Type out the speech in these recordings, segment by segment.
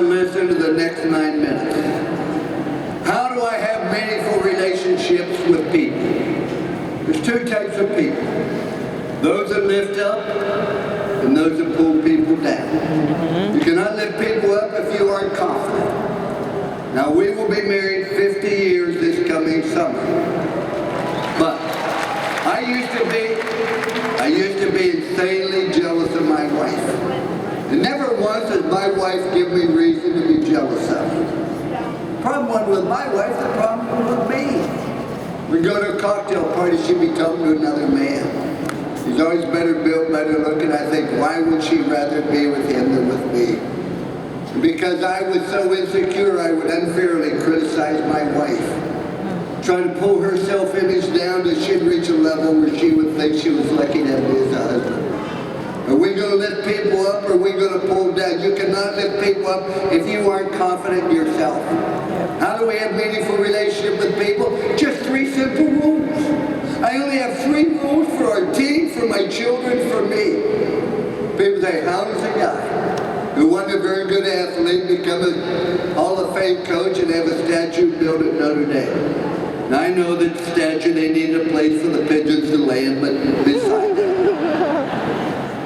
listen to the next 9 minutes. How do I have meaningful relationships with people? There's two types of people. Those that lift up and those that pull people down. You cannot lift people up if you aren't confident. Now we will be married 50 years this coming summer. But I used to be insanely jealous of my wife. And never once has my wife given me reason to be jealous of her. The problem wasn't with my wife, the problem was with me. We go to a cocktail party, she'd be talking to another man. He's always better built, better looking. I think, why would she rather be with him than with me? And because I was so insecure, I would unfairly criticize my wife, trying to pull her self-image down till she'd reach a level where she would think she was lucky to have me as a husband. Are we going to lift people up or are we going to pull them down? You cannot lift people up if you aren't confident in yourself. How do we have meaningful relationship with people? Just 3 simple rules. I only have 3 rules for our team, for my children, for me. People say, how does a guy who wasn't a very good athlete become a Hall of Fame coach and have a statue built at Notre Dame? And I know that statue, they need a place for the pigeons to land, but beside that.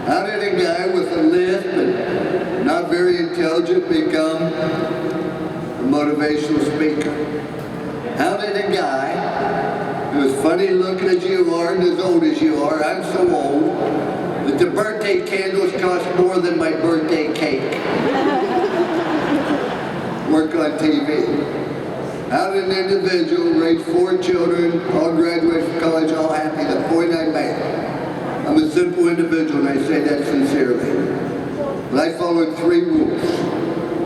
How did a guy with a lisp and not very intelligent become a motivational speaker? How did a guy who is funny looking as you are and as old as you are, I'm so old, that the birthday candles cost more than my birthday cake, work on TV? How did an individual raise 4 children, all graduated from college, all happy? The point I made. I'm a simple individual, and I say that sincerely. But I followed 3 rules.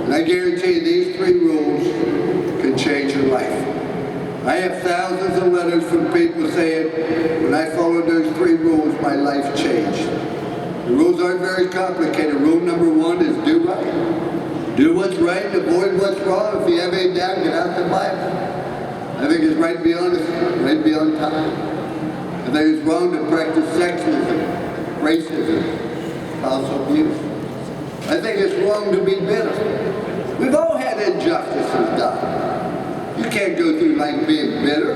And I guarantee you these 3 rules can change your life. I have thousands of letters from people saying, when I followed those 3 rules, my life changed. The rules aren't very complicated. Rule number 1 is do right. Do what's right, avoid what's wrong. If you have any doubt, get out the Bible. I think it's right to be honest, right to be on time. I think it's wrong to practice sexism, racism, spousal abuse. I think it's wrong to be bitter. We've all had injustices done. You can't go through life being bitter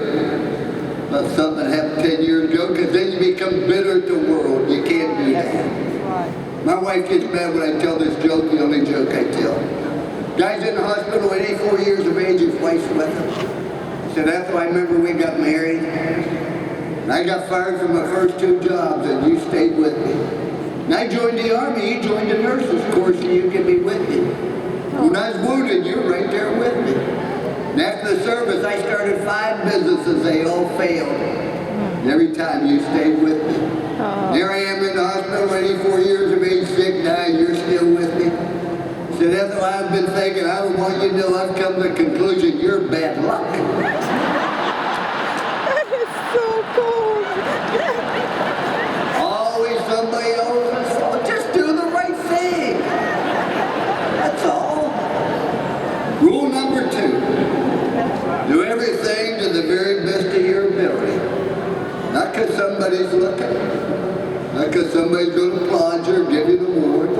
about something that happened 10 years ago, because then you become bitter at the world. You can't do that. My wife gets mad when I tell this joke, the only joke I tell. Guy's in the hospital at 84 years of age, his wife's with him. He said, after I remember we got married, and I got fired from my first 2 jobs, and you stayed with me. And I joined the Army, you joined the nurses course, and you can be with me. When I was wounded, you were right there with me. And after the service, I started 5 businesses, they all failed. And every time you stayed with me. There I am in the hospital, 84 years of age, sick, now you're still with me. He said, that's why I've been thinking, I want you to know I've come to the conclusion you're bad luck. So cool. Always somebody else's fault. Just do the right thing. That's all. Rule number 2. Do everything to the very best of your ability. Not because somebody's looking. Not because somebody's going to applaud you or give you the award.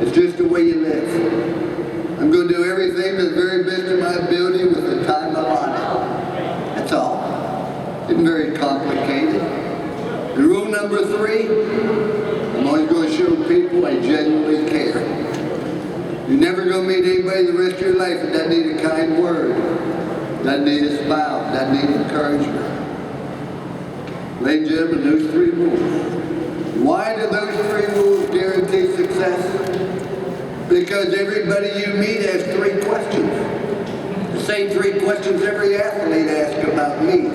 It's just the way you live. I'm going to do everything to the very best of my ability with the time allotted. That's all. Isn't very complicated. And rule number 3, I'm always going to show people I genuinely care. You're never going to meet anybody the rest of your life that doesn't need a kind word, doesn't need a smile, doesn't need encouragement. Ladies and gentlemen, those 3 rules. Why do those 3 rules guarantee success? Because everybody you meet has 3 questions. The same 3 questions every athlete asks about me.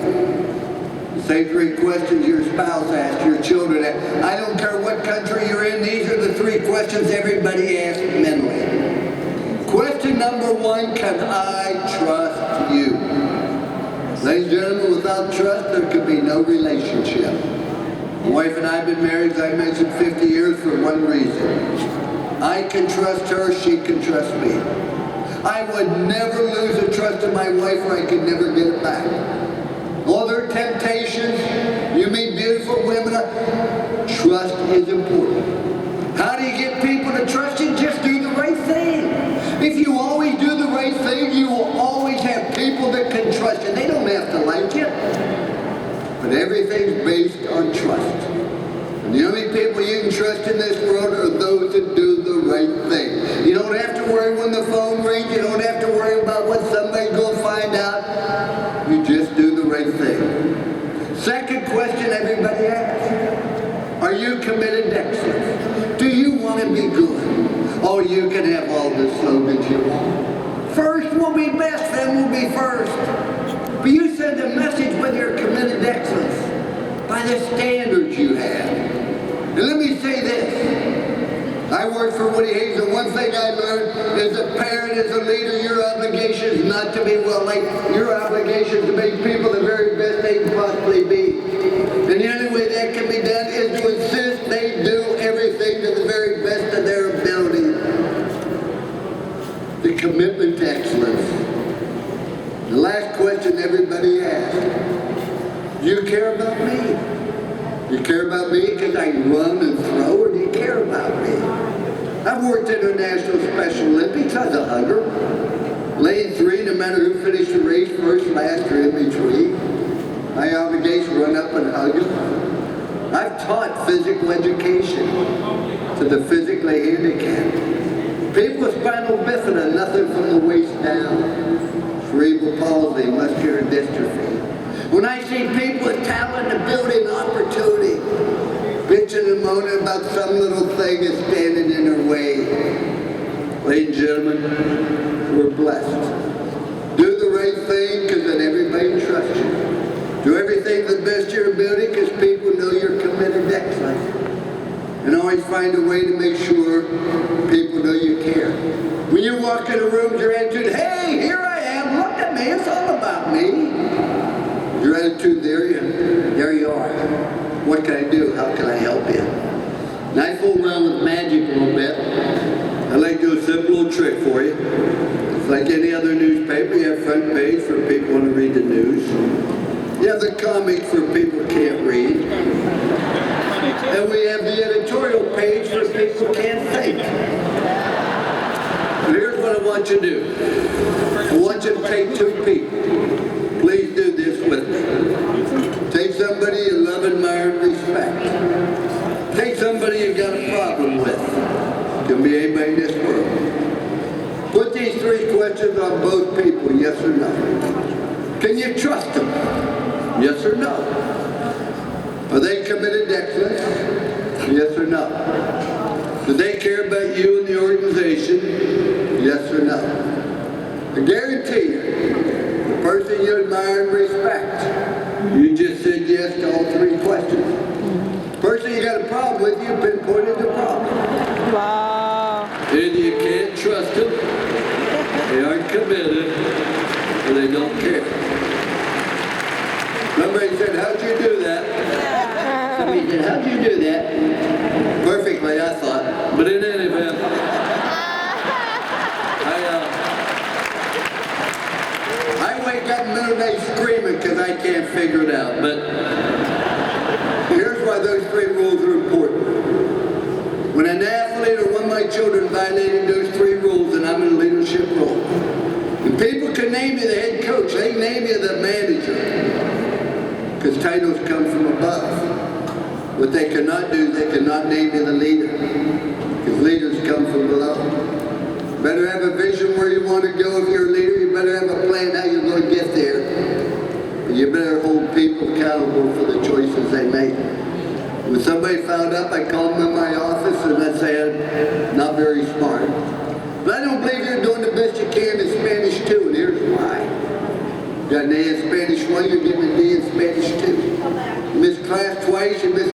The same 3 questions your spouse asks, your children ask. I don't care what country you're in, these are the 3 questions everybody asks mentally. Question number 1, can I trust you? Ladies and gentlemen, without trust, there could be no relationship. My wife and I have been married, as I mentioned, 50 years for one reason. I can trust her, she can trust me. I would never lose the trust of my wife, or I could never get it back. All their temptations, you meet beautiful women, trust is important. How do you get people to trust you? Just do the right thing. If you But everything's based on trust. And the only people you can trust in this world are those that do the right thing. You don't have to worry when the phone rings. You don't have to worry about what somebody's going to find out. You just do the right thing. Second question everybody asks. Are you committed to excellence? Do you want to be good? Oh, you can have all the slogans you want. First will be best, then will be first. But you send a message whether you're committed to excellence by the standards you have. And let me say this. I work for Rudy Hawn, and one thing I learned as a parent, as a leader, your obligation is not to be well-liked. Your obligation is to make people the very best they can possibly be. And the only way that can be done is to insist they do everything to the very best of their ability. The commitment to excellence. The last question everybody asks. Do you care about me? Do you care about me because I can run and throw, or do you care about me? I've worked international Special Olympics. I was a hugger. Lane 3, no matter who finished the race first, last, or in between. My obligation to run up and hug them. I've taught physical education to the physically handicapped. People with spinal bifida, nothing from the waist down. Cerebral palsy, muscular dystrophy. When I see people with talent, ability, and opportunity, bitching and moaning about some little thing that's standing in their way, ladies and gentlemen, we're blessed. Do the right thing because then everybody trusts you. Do everything to the best of your ability because people know you're committed to excellence. And always find a way to make sure people know you care. When you walk in a room, your attitude, hey, here I am, look at me, it's all about me. Your attitude, there you are. What can I do? How can I help you? And I fool around with magic a little bit. I'd like to do a simple little trick for you. It's like any other newspaper. You have front page for people who want to read the news. You have the comic for people who can't read. And we have the editorial page for people who can't think. And here's what I want you to do. I want you to take two people. Please do this with me. Take somebody you love, admire, and respect. Take somebody you got a problem with. Can be anybody in this world. Put these three questions on both people, yes or no. Can you trust them? Yes or no. Are they committed to excellence? Yes or no. Do they care about you and the organization? Yes or no. I guarantee you, the person you admire and respect, you just said yes to all three questions. The person you got a problem with, you pinpointed the problem. Wow. And you can't trust them. They aren't committed, or they don't care. Somebody said, how'd you do that? Somebody said, how'd you do that? Perfectly, I thought. But in any event, I wake up in the middle of the night screaming because I can't figure it out. But here's why those three rules are important. When an athlete or one of my children violated those three rules, and I'm in a leadership role, and people can name you the head coach, they can name you the manager, because titles come from above. What they cannot do, they cannot name you the leader, because leaders come from below. Better have a vision where you want to go if you're a leader. You better have a plan how you're going to get there. But you better hold people accountable for the choices they make. When somebody found out, I called them in my office and I said, not very smart. But I don't believe you're doing the best you can in Spanish too, and here's why. You got an A in Spanish 1, you're getting a D in Spanish 2. You missed class twice, you missed